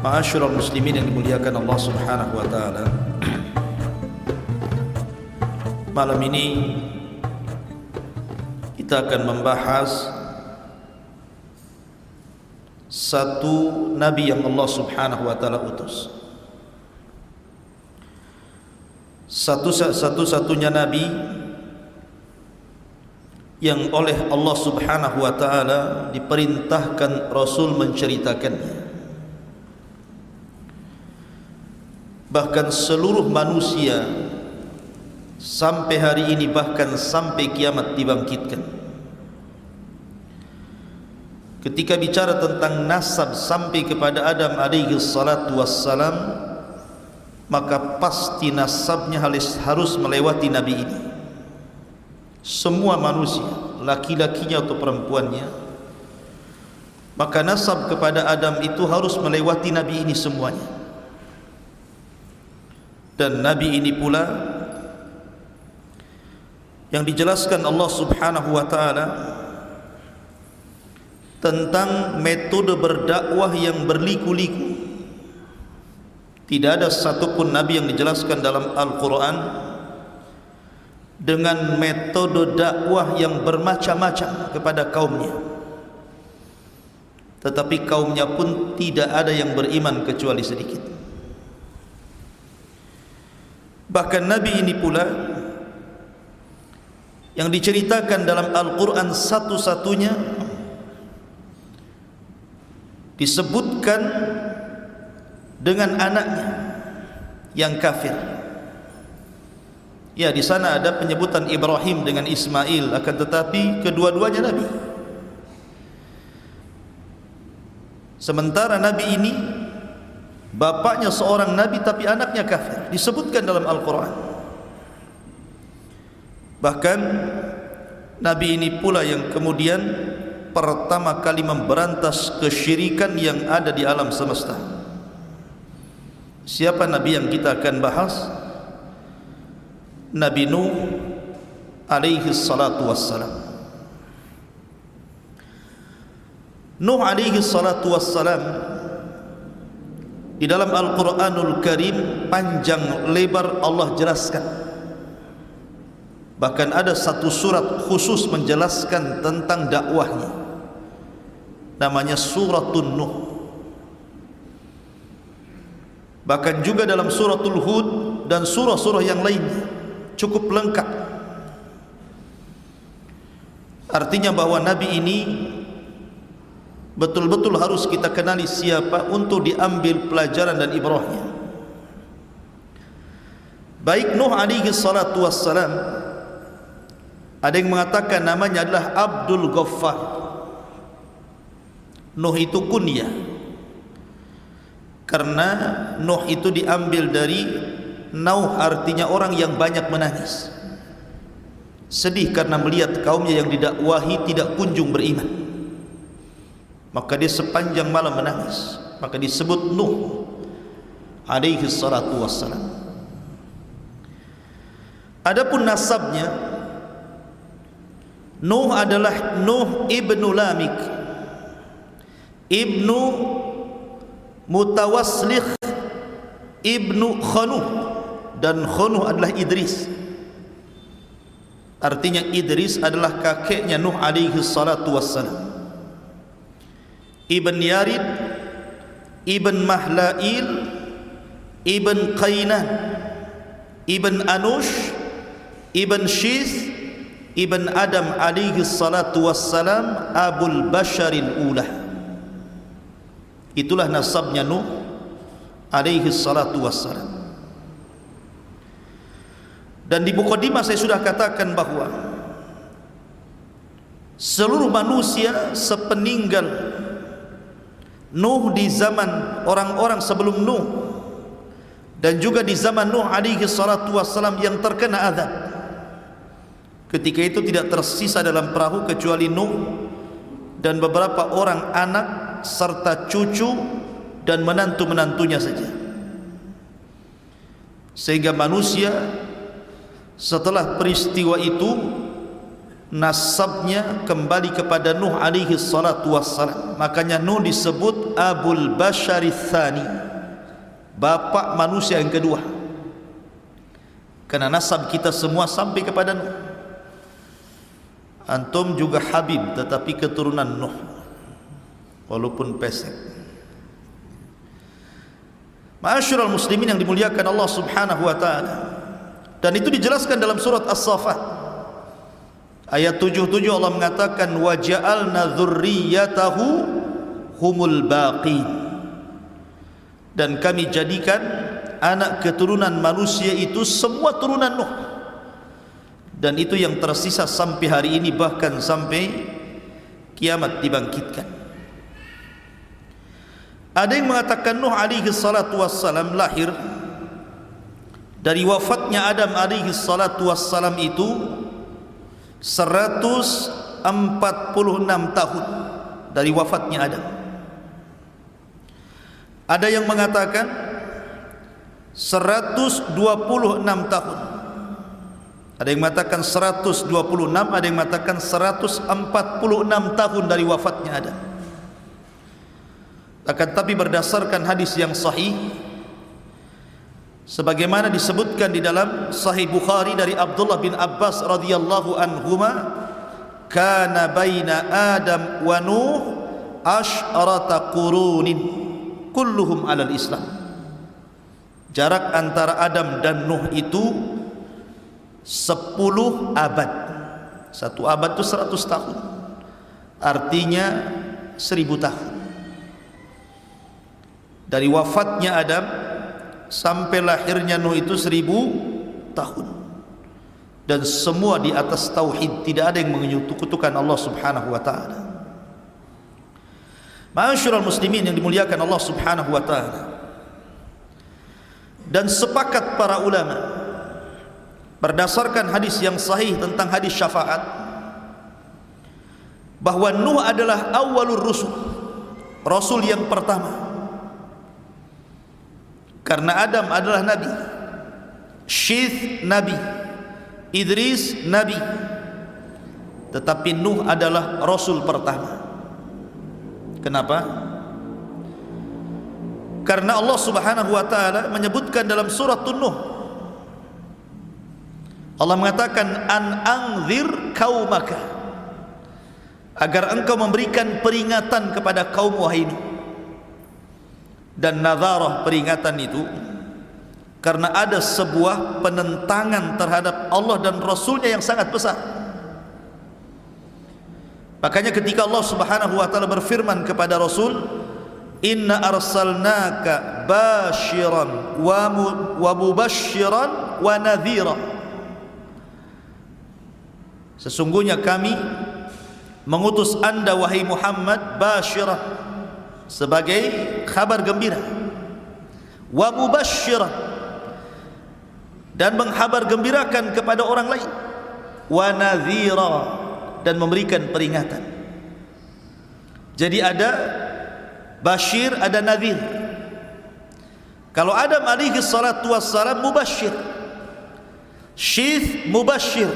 Ma'asyiral muslimin yang dimuliakan Allah Subhanahu wa taala. Malam ini kita akan membahas satu nabi yang Allah Subhanahu wa taala utus. Satu-satunya nabi yang oleh Allah Subhanahu wa taala diperintahkan Rasul menceritakannya. Bahkan seluruh manusia sampai hari ini, bahkan sampai kiamat dibangkitkan. Ketika bicara tentang nasab sampai kepada Adam alaihi salatu wassalam, maka pasti nasabnya harus melewati nabi ini. Semua manusia, laki-lakinya atau perempuannya, maka nasab kepada Adam itu harus melewati nabi ini semuanya. Dan nabi ini pula yang dijelaskan Allah Subhanahu wa taala tentang metode berdakwah yang berliku-liku. Tidak ada satupun nabi yang dijelaskan dalam Al-Quran dengan metode dakwah yang bermacam-macam kepada kaumnya. Tetapi kaumnya pun tidak ada yang beriman kecuali sedikit. Bahkan nabi ini pula yang diceritakan dalam Al-Quran satu-satunya disebutkan dengan anaknya yang kafir. Ya, di sana ada penyebutan Ibrahim dengan Ismail, akan tetapi kedua-duanya nabi. Sementara nabi ini bapaknya seorang nabi tapi anaknya kafir, disebutkan dalam Al-Quran. Bahkan nabi ini pula yang kemudian pertama kali memberantas kesyirikan yang ada di alam semesta. Siapa nabi yang kita akan bahas? Nabi Nuh alaihi salatu wassalam. Nuh alaihi salatu wassalam di dalam Al-Quranul Karim panjang lebar Allah jelaskan. Bahkan ada satu surat khusus menjelaskan tentang dakwahnya, namanya Suratun Nuh. Bahkan juga dalam Suratul Hud dan surah-surah yang lainnya cukup lengkap. Artinya bahwa nabi ini betul-betul harus kita kenali siapa untuk diambil pelajaran dan ibrahnya. Baik Nuh alaihi salatu wassalam, ada yang mengatakan namanya adalah Abdul Ghaffar. Nuh itu kunyah, karena Nuh itu diambil dari Nauh, artinya orang yang banyak menangis, sedih karena melihat kaumnya yang didakwahi tidak kunjung beriman. Maka dia sepanjang malam menangis, maka disebut Nuh alaihi salatu wassalam. Adapun nasabnya, Nuh adalah Nuh ibnu Lamik, ibnu Mutawaslikh, ibnu Khanuh, dan Khanuh adalah Idris. Artinya Idris adalah kakeknya Nuh alaihi salatu wassalam. Ibn Yarid, Ibn Mahlail, Ibn Qainan, Ibn Anush, Ibn Shith, Ibn Adam alaihi salatu wassalam, Abul Basharil Ulah. Itulah nasabnya Nuh alaihi salatu wassalam. Dan di mukadimah saya sudah katakan bahwa seluruh manusia sepeninggal Nuh, di zaman orang-orang sebelum Nuh dan juga di zaman Nuh alaihi salatu wassalam yang terkena azab, ketika itu tidak tersisa dalam perahu kecuali Nuh dan beberapa orang anak serta cucu dan menantu-menantunya saja. Sehingga manusia setelah peristiwa itu nasabnya kembali kepada Nuh alaihi salatu wassalam. Makanya Nuh disebut Abul Bashari Tsani, bapak manusia yang kedua, karena nasab kita semua sampai kepada Nuh. Antum juga Habib, tetapi keturunan Nuh, walaupun pesek. Ma'asyiral muslimin yang dimuliakan Allah subhanahu wa ta'ala, dan itu dijelaskan dalam surat As-Saffat ayat 77. Allah mengatakan wa ja'alna dzurriyyatahu humul baqin, dan kami jadikan anak keturunan manusia itu semua turunan Nuh, dan itu yang tersisa sampai hari ini, bahkan sampai kiamat dibangkitkan. Ada yang mengatakan Nuh alaihi salatu wassalam lahir dari wafatnya Adam alaihi salatu wassalam itu 146 tahun dari wafatnya Adam. Ada yang mengatakan 126 tahun. Ada yang mengatakan 126, ada yang mengatakan 146 tahun dari wafatnya Adam. Akan tapi berdasarkan hadis yang sahih, sebagaimana disebutkan di dalam Sahih Bukhari dari Abdullah bin Abbas radhiyallahu anhuma, kana baina Adam wa Nuh asyrata qurunin kulluhum alal Islam. Jarak antara Adam dan Nuh itu 10 abad. Satu abad itu 100 tahun, artinya 1000 tahun. Dari wafatnya Adam sampai lahirnya Nuh itu 1000 tahun, dan semua di atas tauhid, tidak ada yang menyekutukan Allah subhanahu wa ta'ala. Ma'asyiral muslimin yang dimuliakan Allah subhanahu wa ta'ala, dan sepakat para ulama berdasarkan hadis yang sahih tentang hadis syafaat, bahwa Nuh adalah awwalur rusul, rasul yang pertama. Karena Adam adalah nabi, Syith nabi, Idris nabi, tetapi Nuh adalah rasul pertama. Kenapa? Karena Allah subhanahu wa ta'ala menyebutkan dalam surat Nuh, Allah mengatakan an anzir kaumaka, agar engkau memberikan peringatan kepada kaum wahai Nuh. Dan nadharah, peringatan itu karena ada sebuah penentangan terhadap Allah dan Rasulnya yang sangat besar. Makanya ketika Allah subhanahu wa ta'ala berfirman kepada Rasul, inna arsalnaka basyiran wa mubasyiran wa nadhira, sesungguhnya kami mengutus anda wahai Muhammad basyiran, sebagai kabar gembira, wa mubasyiran, dan menghabar gembirakan kepada orang lain, wa nadhira, dan memberikan peringatan. Jadi ada basyir, ada nadhir. Kalau Adam alaihi salatu wassalam mubasyir, Syith mubasyir,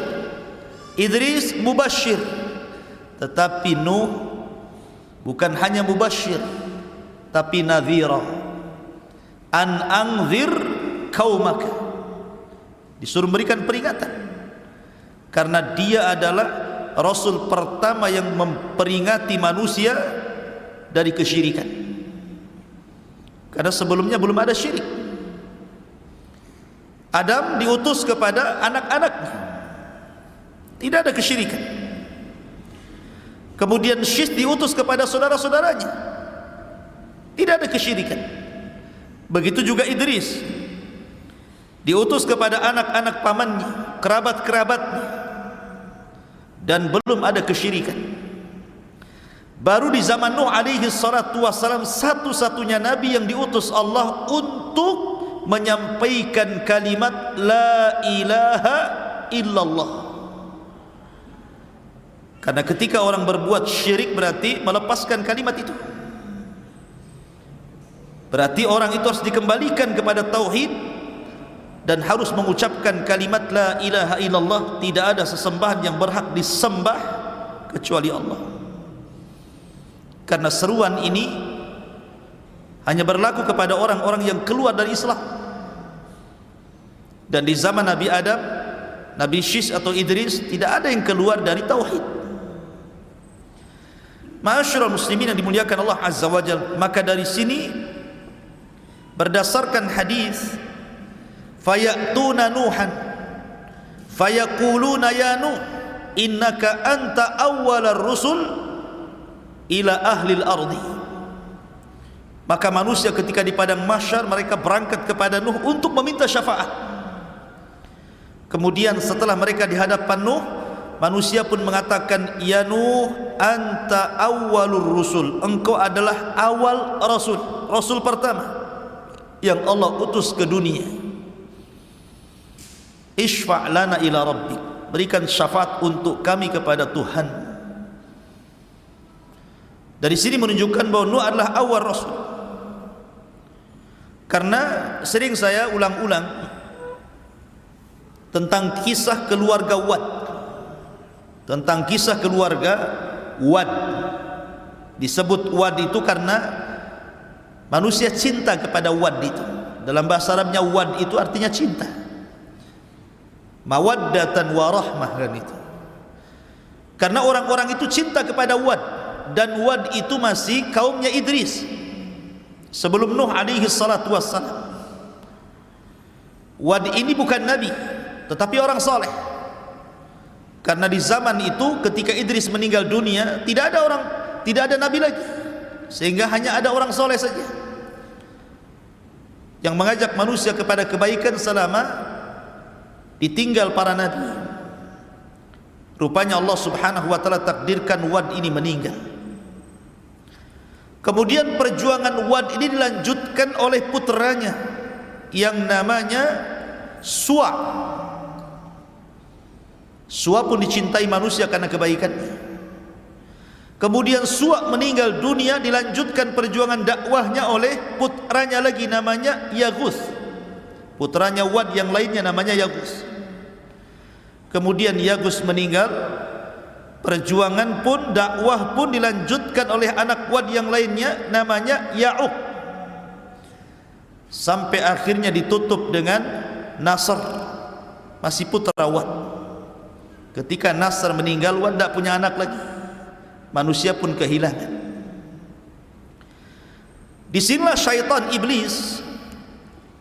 Idris mubasyir, tetapi Nuh bukan hanya mubasyir, tapi nadhira. An anzir kaumaka, disuruh memberikan peringatan, karena dia adalah rasul pertama yang memperingati manusia dari kesyirikan. Karena sebelumnya belum ada syirik. Adam diutus kepada anak-anaknya, tidak ada kesyirikan. Kemudian Syith diutus kepada saudara-saudaranya, tidak ada kesyirikan. Begitu juga Idris diutus kepada anak-anak pamannya, kerabat-kerabatnya, dan belum ada kesyirikan. Baru di zaman Nuh alaihi salatu wassalam, satu-satunya nabi yang diutus Allah untuk menyampaikan kalimat la ilaha illallah. Karena ketika orang berbuat syirik berarti melepaskan kalimat itu, berarti orang itu harus dikembalikan kepada tauhid dan harus mengucapkan kalimat la ilaha illallah, tidak ada sesembahan yang berhak disembah kecuali Allah. Karena seruan ini hanya berlaku kepada orang-orang yang keluar dari Islam. Dan di zaman Nabi Adam, Nabi Syis atau Idris, tidak ada yang keluar dari tauhid. Ma'asyiral muslimin yang dimuliakan Allah Azza wa Jalla, maka dari sini berdasarkan hadis, fayatuna Nuhan fayaquluna ya Nuh innaka anta awwalar rusul ila ahlil ardi. Maka manusia ketika di padang mahsyar mereka berangkat kepada Nuh untuk meminta syafaat. Kemudian setelah mereka di hadapan Nuh, manusia pun mengatakan, ya Nuh anta awwalur rusul, engkau adalah awal rasul, rasul pertama yang Allah utus ke dunia. Ishfa' lana ila rabbik, berikan syafaat untuk kami kepada Tuhan. Dari sini menunjukkan bahwa Nuh adalah awal rasul. Karena sering saya ulang-ulang tentang kisah keluarga Wad, tentang kisah keluarga Wad. Disebut Wad itu karena manusia cinta kepada Wad itu. Dalam bahasa Arabnya Wad itu artinya cinta, mawaddatan wa rahmah kan itu. Karena orang-orang itu cinta kepada Wad, dan Wad itu masih kaumnya Idris sebelum Nuh alaihi salatu wassalam. Wad ini bukan nabi, tetapi orang soleh. Karena di zaman itu ketika Idris meninggal dunia, tidak ada nabi lagi, sehingga hanya ada orang soleh saja yang mengajak manusia kepada kebaikan selama ditinggal para nabi. Rupanya Allah subhanahu wa ta'ala takdirkan Wad ini meninggal. Kemudian perjuangan Wad ini dilanjutkan oleh putranya yang namanya Suwa. Suwa pun dicintai manusia karena kebaikannya. Kemudian Suwa meninggal dunia, dilanjutkan perjuangan dakwahnya oleh putranya lagi namanya Yaghus. Putranya Wad yang lainnya namanya Yaghus. Kemudian Yaghus meninggal, perjuangan pun dakwah pun dilanjutkan oleh anak Wad yang lainnya namanya Ya'uq, sampai akhirnya ditutup dengan Nasr, masih putra Wad. Ketika Nasr meninggal, Wad tidak punya anak lagi, manusia pun kehilangan. Disinilah syaitan iblis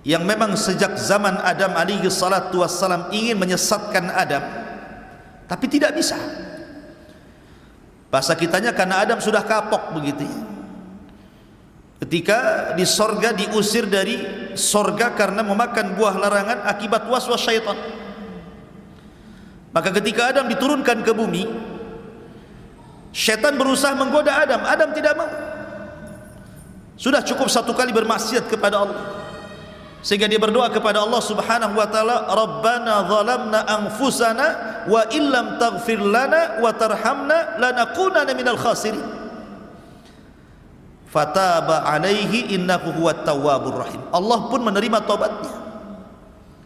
yang memang sejak zaman Adam alaihi salatu wassalam ingin menyesatkan Adam, tapi tidak bisa. Bahasa kitanya karena Adam sudah kapok begitu ya. Ketika di sorga diusir dari sorga karena memakan buah larangan akibat waswas syaitan. Maka ketika Adam diturunkan ke bumi, syaitan berusaha menggoda Adam. Adam tidak mau. Sudah cukup satu kali bermaksiat kepada Allah, sehingga dia berdoa kepada Allah subhanahu wa ta'ala, Rabbana zalamna anfusana wa illam taghfir lana wa tarhamna lanakunanna minal khasirin. Fataba alaihi innahu huwat tawwabur rahim. Allah pun menerima taubatnya.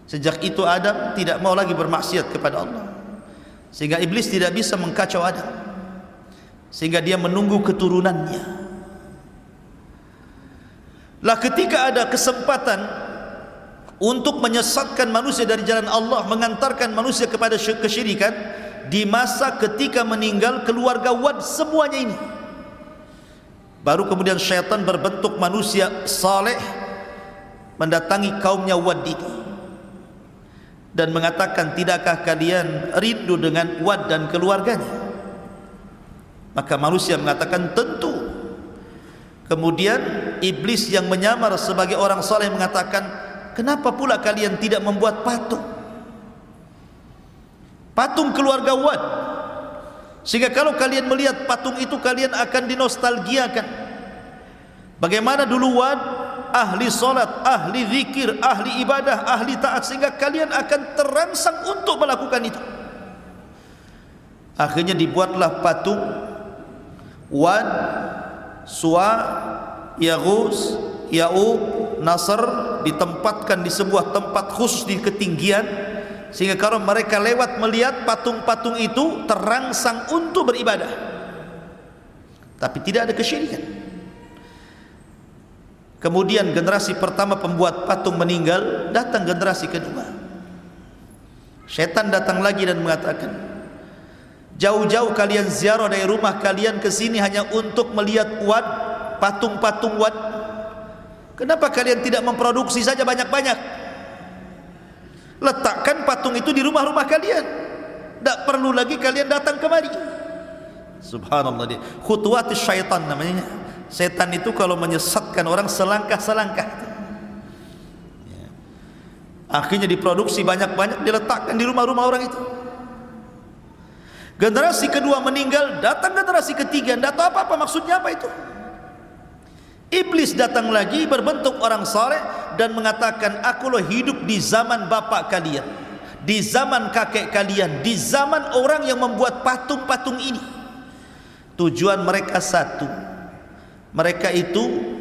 Sejak itu Adam tidak mau lagi bermaksiat kepada Allah, sehingga iblis tidak bisa mengkacau Adam, sehingga dia menunggu keturunannya. Lah ketika ada kesempatan untuk menyesatkan manusia dari jalan Allah, mengantarkan manusia kepada kesyirikan, di masa ketika meninggal keluarga Wad semuanya ini, baru kemudian syaitan berbentuk manusia saleh mendatangi kaumnya Wad ini dan mengatakan, tidakkah kalian rindu dengan Wad dan keluarganya? Maka manusia mengatakan tentu. Kemudian iblis yang menyamar sebagai orang saleh mengatakan, kenapa pula kalian tidak membuat patung? Patung keluarga Wad, sehingga kalau kalian melihat patung itu kalian akan dinostalgiakan. Bagaimana dulu Wad ahli salat, ahli zikir, ahli ibadah, ahli taat, sehingga kalian akan terangsang untuk melakukan itu. Akhirnya dibuatlah patung Wad, Suwa, Yaghus, Ya'uq, Nasr, ditempatkan di sebuah tempat khusus di ketinggian, sehingga kalau mereka lewat melihat patung-patung itu terangsang untuk beribadah, tapi tidak ada kesyirikan. Kemudian generasi pertama pembuat patung meninggal, datang generasi kedua. Syaitan datang lagi dan mengatakan, jauh-jauh kalian ziarah dari rumah kalian ke sini hanya untuk melihat Wat, patung-patung Wat. Kenapa kalian tidak memproduksi saja banyak-banyak? Letakkan patung itu di rumah-rumah kalian, tidak perlu lagi kalian datang kemari. Subhanallah, dia khutuwatis syaitan namanya. Setan itu kalau menyesatkan orang selangkah-selangkah, ya. Akhirnya diproduksi banyak-banyak, diletakkan di rumah-rumah orang itu. Generasi kedua meninggal, datang generasi ketiga, tidak tahu apa-apa maksudnya apa itu. Iblis datang lagi berbentuk orang saleh dan mengatakan, aku loh hidup di zaman bapak kalian, di zaman kakek kalian, di zaman orang yang membuat patung-patung ini. Tujuan mereka satu, mereka itu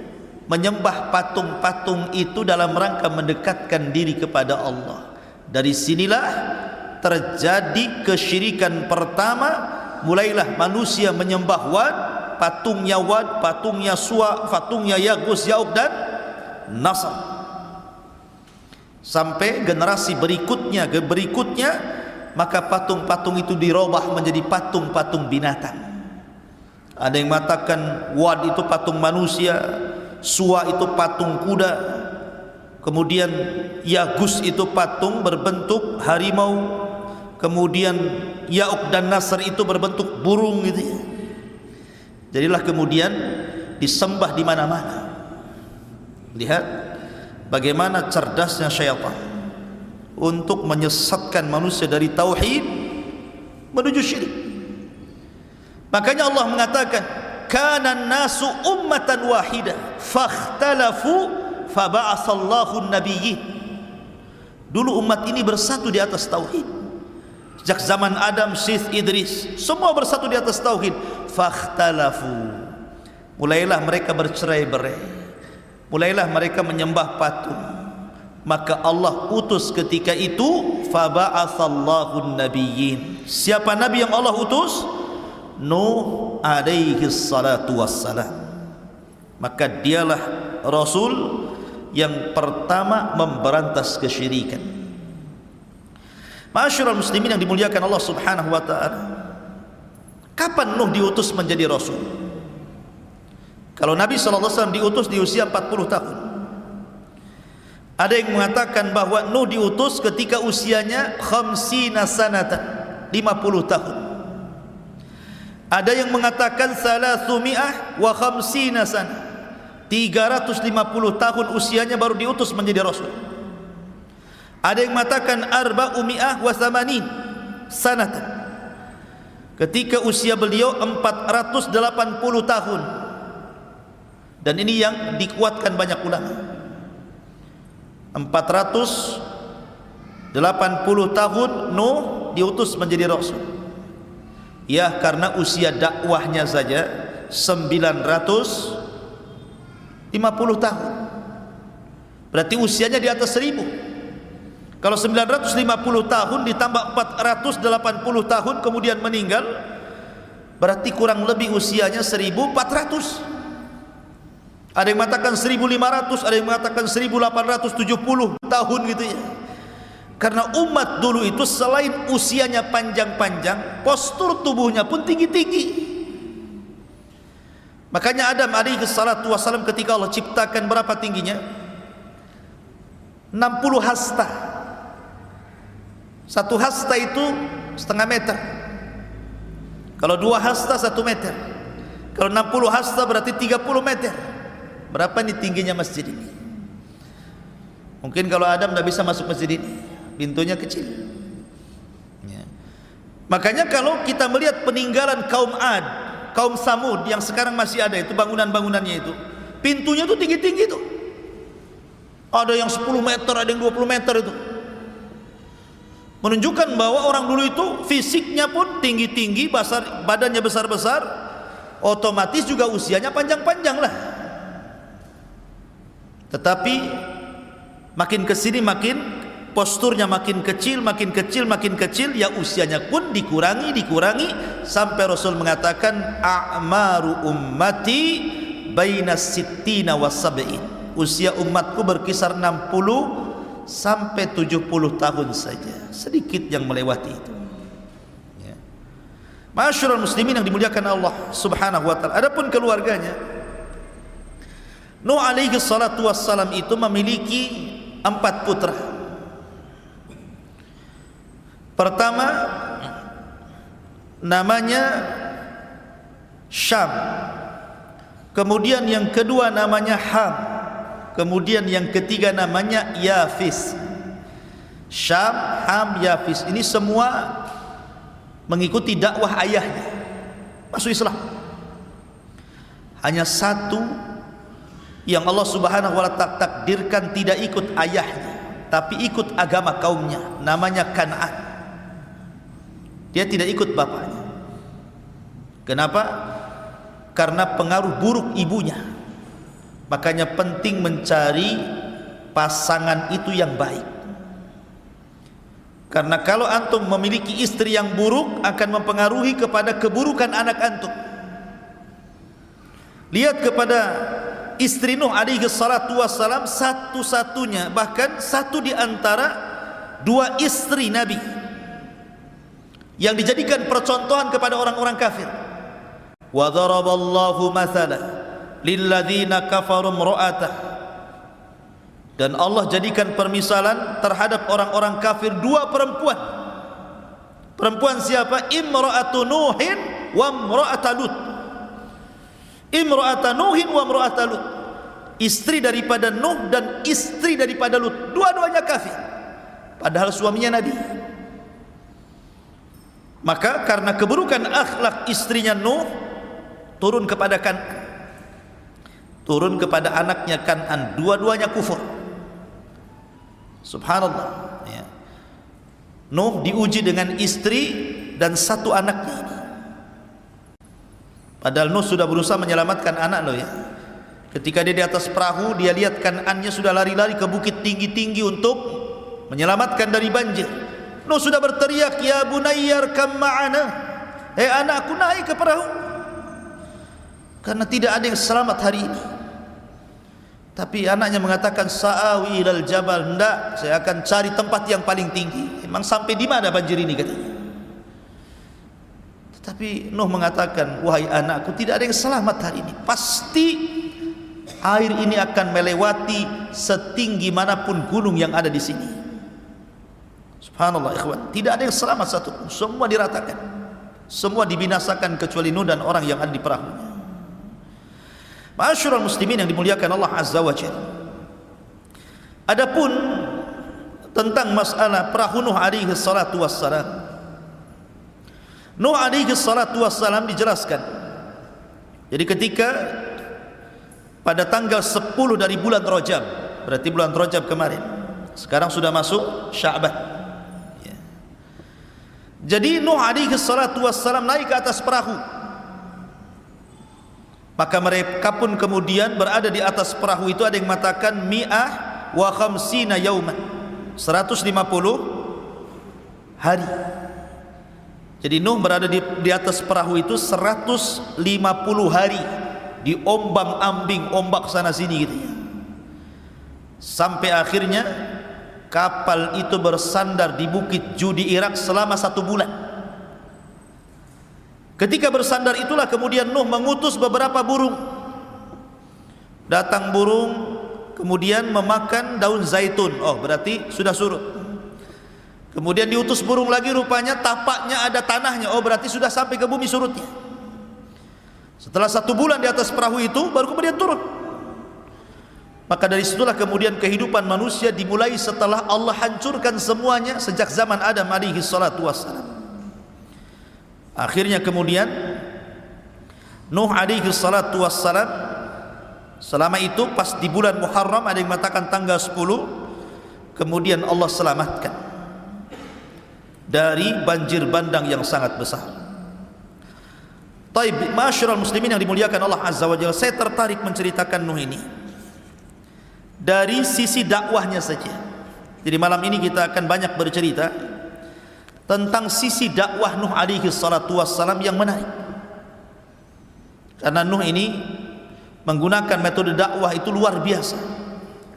menyembah patung-patung itu dalam rangka mendekatkan diri kepada Allah. Dari sinilah terjadi kesyirikan pertama. Mulailah manusia menyembah Wad, patungnya Wad, patungnya Suwa, patungnya Yagus, Yauk dan Nasr. Sampai generasi berikutnya, maka patung-patung itu dirubah menjadi patung-patung binatang. Ada yang mengatakan Wad itu patung manusia, Suwa itu patung kuda, kemudian Yagus itu patung berbentuk harimau, kemudian Yauk dan Nasr itu berbentuk burung gitu ya. Jadilah kemudian disembah di mana-mana. Lihat bagaimana cerdasnya syaitan untuk menyesatkan manusia dari tauhid menuju syirik. Makanya Allah mengatakan, kana an-nasu ummatan wahidah fakhtalafu faba'atsallahu an-nabiyyin. Dulu umat ini bersatu di atas tauhid. Sejak zaman Adam, Syith, Idris, semua bersatu di atas tauhid. Fakhtalafu, mulailah mereka bercerai-berai, mulailah mereka menyembah patung. Maka Allah utus ketika itu faba'atsallahu an-nabiyyin. Siapa nabi yang Allah utus? Nuh alaihi salatu wassalam. Maka dialah Rasul yang pertama memberantas kesyirikan. Ma'asyiral muslimin yang dimuliakan Allah subhanahu wa ta'ala, kapan Nuh diutus menjadi Rasul? Kalau Nabi SAW diutus di usia 40 tahun. Ada yang mengatakan bahwa Nuh diutus ketika usianya 50 sanatan, 50 tahun. Ada yang mengatakan 350 sana, 350 tahun usianya baru diutus menjadi Rasul. Ada yang mengatakan 480 sanatan, ketika usia beliau 480 tahun. Dan ini yang dikuatkan banyak ulama. 480 tahun Nuh diutus menjadi Rasul. Ya, karena usia dakwahnya saja 950 tahun. Berarti usianya di atas 1000. Kalau 950 tahun ditambah 480 tahun kemudian meninggal, berarti kurang lebih usianya 1400. Ada yang mengatakan 1500, ada yang mengatakan 1870 tahun gitu ya. Karena umat dulu itu selain usianya panjang-panjang, postur tubuhnya pun tinggi-tinggi. Makanya Adam alaihi salatu wassalam ketika Allah ciptakan berapa tingginya? 60 hasta. Satu hasta itu setengah meter. Kalau 2 hasta 1 meter. Kalau 60 hasta berarti 30 meter. Berapa nih tingginya masjid ini? Mungkin kalau Adam tidak bisa masuk masjid ini, pintunya kecil ya. Makanya kalau kita melihat peninggalan kaum Ad, kaum Samud yang sekarang masih ada itu, bangunan-bangunannya itu, pintunya itu tinggi-tinggi itu. Ada yang 10 meter, ada yang 20 meter itu. Menunjukkan bahwa orang dulu itu fisiknya pun tinggi-tinggi, badannya besar-besar, otomatis juga usianya panjang-panjang lah. Tetapi Makin kesini makin posturnya makin kecil, makin kecil, makin kecil, ya usianya pun dikurangi sampai Rasul mengatakan a'maru ummati bainas sittina was sab'in. Usia umatku berkisar 60 sampai 70 tahun saja, sedikit yang melewati itu. Ya. Ma'asyiral muslimin yang dimuliakan Allah Subhanahu wa taala. Adapun keluarganya, Nuh alaihi salatu wassalam itu memiliki 4 putra. Pertama namanya Syam, kemudian yang kedua namanya Ham, kemudian yang ketiga namanya Yafis. Syam, Ham, Yafis ini semua mengikuti dakwah ayahnya, masuk Islam. Hanya satu yang Allah Subhanahu wa ta'ala takdirkan tidak ikut ayahnya, tapi ikut agama kaumnya, namanya Kan'an. Dia tidak ikut bapaknya. Kenapa? Karena pengaruh buruk ibunya. Makanya penting mencari pasangan itu yang baik. Karena kalau antum memiliki istri yang buruk akan mempengaruhi kepada keburukan anak antum. Lihat kepada istri Nuh alaihi salatu wassalam, satu-satunya, bahkan satu di antara 2 istri Nabi yang dijadikan percontohan kepada orang-orang kafir. Wa daraballahu mathala lilladzina kafaru imra'atah. Dan Allah jadikan permisalan terhadap orang-orang kafir 2 perempuan. Perempuan siapa? Imra'atu Nuhin wa imra'atu Lut. Imra'atu Nuhin wa imra'atu Lut. Istri daripada Nuh dan istri daripada Lut. Dua-duanya kafir, padahal suaminya Nabi. Maka karena keburukan akhlak istrinya Nuh, turun kepada Kan'an, turun kepada anaknya Kan'an, dua-duanya kufur. Subhanallah ya. Nuh diuji dengan istri dan 1 anaknya ini. Padahal Nuh sudah berusaha menyelamatkan anak loh ya. Ketika dia di atas perahu, dia lihat Kan'annya sudah lari-lari ke bukit tinggi-tinggi untuk menyelamatkan dari banjir. Nuh sudah berteriak, ya bunayyar kam ma'ana, anakku naik ke perahu, karena tidak ada yang selamat hari ini. Tapi anaknya mengatakan, sa'awi ilal jabal, hendak saya akan cari tempat yang paling tinggi. Memang sampai di mana banjir ini katanya. Tetapi Nuh mengatakan, wahai anakku, tidak ada yang selamat hari ini. Pasti air ini akan melewati setinggi manapun gunung yang ada di sini. Subhanallah ikhwan, tidak ada yang selamat satu pun, semua diratakan, semua dibinasakan kecuali Nuh dan orang yang ada di perahunya. Ma'asyiral muslimin yang dimuliakan Allah Azza wa Jalla. Adapun tentang masalah perahu Nuh alaihi salatu wassalam, Nuh alaihi salatu wassalam dijelaskan. Jadi ketika pada tanggal 10 dari bulan Rajab, berarti bulan Rajab kemarin, sekarang sudah masuk Sya'ban. Jadi Nuh alaihi salatu wassalam naik ke atas perahu. Maka mereka pun kemudian berada di atas perahu itu, ada yang mengatakan mi'ah wa khamsina yauman, 150 hari. Jadi Nuh berada di atas perahu itu 150 hari, diombang-ambing ombak sana sini gitu ya. Sampai akhirnya kapal itu bersandar di Bukit Judi Irak selama 1 bulan. Ketika bersandar itulah kemudian Nuh mengutus beberapa burung. Datang burung kemudian memakan daun zaitun. Oh, berarti sudah surut. Kemudian diutus burung lagi, rupanya tapaknya ada tanahnya. Oh, berarti sudah sampai ke bumi surutnya. Setelah 1 bulan di atas perahu itu baru kemudian turun. Maka dari situlah kemudian kehidupan manusia dimulai setelah Allah hancurkan semuanya sejak zaman Adam alaihi salatu wassalam. Akhirnya kemudian Nuh alaihi salatu wassalam selama itu pas di bulan Muharram, ada yang mengatakan tanggal 10, kemudian Allah selamatkan dari banjir bandang yang sangat besar. Taib, ma'asyiral muslimin yang dimuliakan Allah Azza wa Jalla, saya tertarik menceritakan Nuh ini dari sisi dakwahnya saja. Jadi malam ini kita akan banyak bercerita tentang sisi dakwah Nuh alaihi salatu wassalam yang menarik. Karena Nuh ini menggunakan metode dakwah itu luar biasa.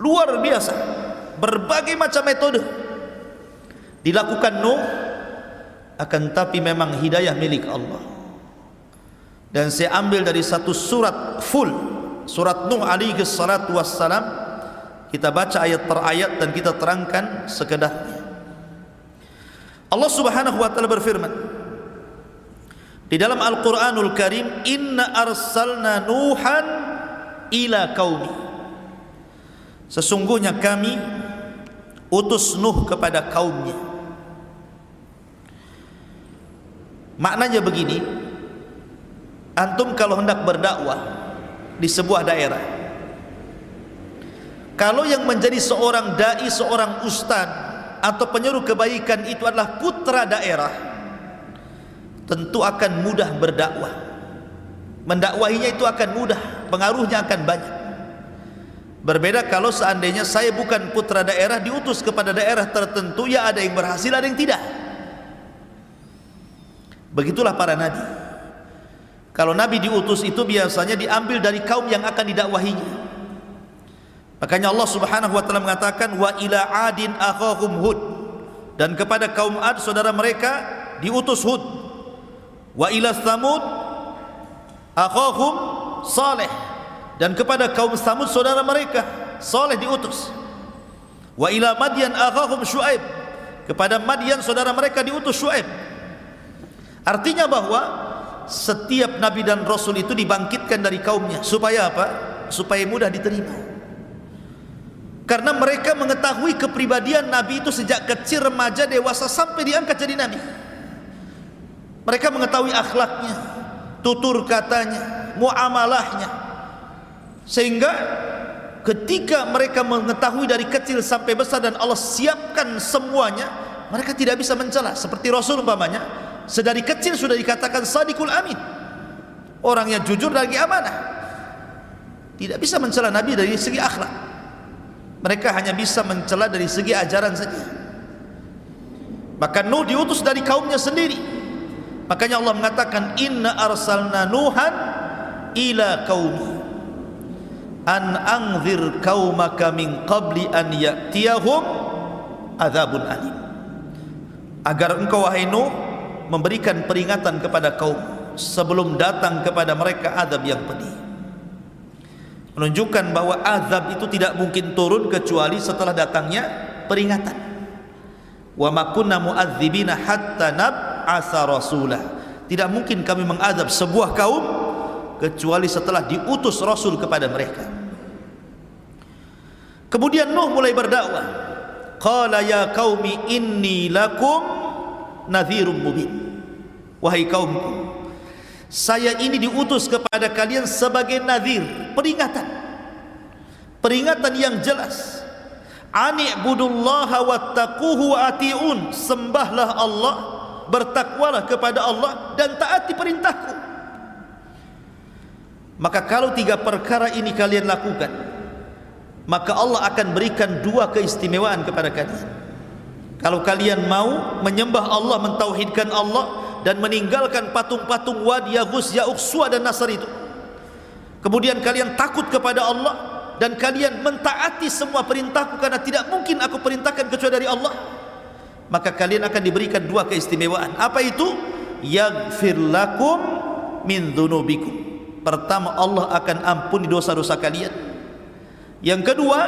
Luar biasa. Berbagai macam metode dilakukan Nuh, akan tapi memang hidayah milik Allah. Dan saya ambil dari satu surat full, surat Nuh alaihi salatu wassalam. Kita baca ayat per ayat dan kita terangkan sekedarnya. Allah Subhanahu wa taala berfirman di dalam Al-Qur'anul Karim, "Inna arsalna Nuhan ila qaumi." Sesungguhnya kami utus Nuh kepada kaumnya. Maknanya begini, antum kalau hendak berdakwah di sebuah daerah, kalau yang menjadi seorang dai, seorang ustaz atau penyeru kebaikan itu adalah putra daerah, tentu akan mudah berdakwah. Mendakwahinya itu akan mudah, pengaruhnya akan banyak. Berbeda kalau seandainya saya bukan putra daerah, diutus kepada daerah tertentu, ya ada yang berhasil, ada yang tidak. Begitulah para nabi. Kalau nabi diutus itu biasanya diambil dari kaum yang akan didakwahinya. Makanya Allah Subhanahu wa taala mengatakan, wa ila adin akhahum Hud, dan kepada kaum Ad saudara mereka diutus Hud. Wa ila Tsamud akhahum Saleh, dan kepada kaum Tsamud saudara mereka Saleh diutus. Wa ila Madyan akhahum Syuaib, kepada Madyan saudara mereka diutus Syuaib. Artinya bahwa setiap nabi dan rasul itu dibangkitkan dari kaumnya. Supaya apa? Supaya mudah diterima. Karena mereka mengetahui kepribadian nabi itu sejak kecil, remaja, dewasa, sampai diangkat jadi nabi. Mereka mengetahui akhlaknya, tutur katanya, muamalahnya, sehingga ketika mereka mengetahui dari kecil sampai besar dan Allah siapkan semuanya, mereka tidak bisa mencela. Seperti Rasul umpamanya, sedari kecil sudah dikatakan Sadiqul Amin, orangnya jujur lagi amanah. Tidak bisa mencela nabi dari segi akhlak. Mereka hanya bisa mencela dari segi ajaran saja. Maka Nuh diutus dari kaumnya sendiri. Makanya Allah mengatakan, "Inna arsalna Nuhan ila qaumi an anzir qaumaka min qabli an ya'tiyahum adzabun alim." Agar engkau wahai Nuh memberikan peringatan kepada kaum sebelum datang kepada mereka azab yang pedih. Menunjukkan bahwa azab itu tidak mungkin turun kecuali setelah datangnya peringatan. Wa ma kunna mu'adzibina hatta nab'atsa rasula. Tidak mungkin kami mengazab sebuah kaum kecuali setelah diutus rasul kepada mereka. Kemudian Nuh mulai berdakwah. Qala ya qaumi inni lakum nadhirum mubin. Wahai kaumku, saya ini diutus kepada kalian sebagai nadhir, peringatan. Peringatan yang jelas. Ani'budullaha wattaquhu wa ati'un. Sembahlah Allah, bertakwalah kepada Allah, dan taati perintahku. Maka kalau tiga perkara ini kalian lakukan, maka Allah akan berikan dua keistimewaan kepada kalian. Kalau kalian mau menyembah Allah, mentauhidkan Allah, dan meninggalkan patung-patung Wad, Yaghus, Ya'uq, Suwa dan Nasr itu, kemudian kalian takut kepada Allah dan kalian mentaati semua perintahku, karena tidak mungkin aku perintahkan kecuali dari Allah, maka kalian akan diberikan dua keistimewaan. Apa itu? Yaghfir lakum min dzunubikum. Pertama, Allah akan ampuni dosa-dosa kalian. Yang kedua,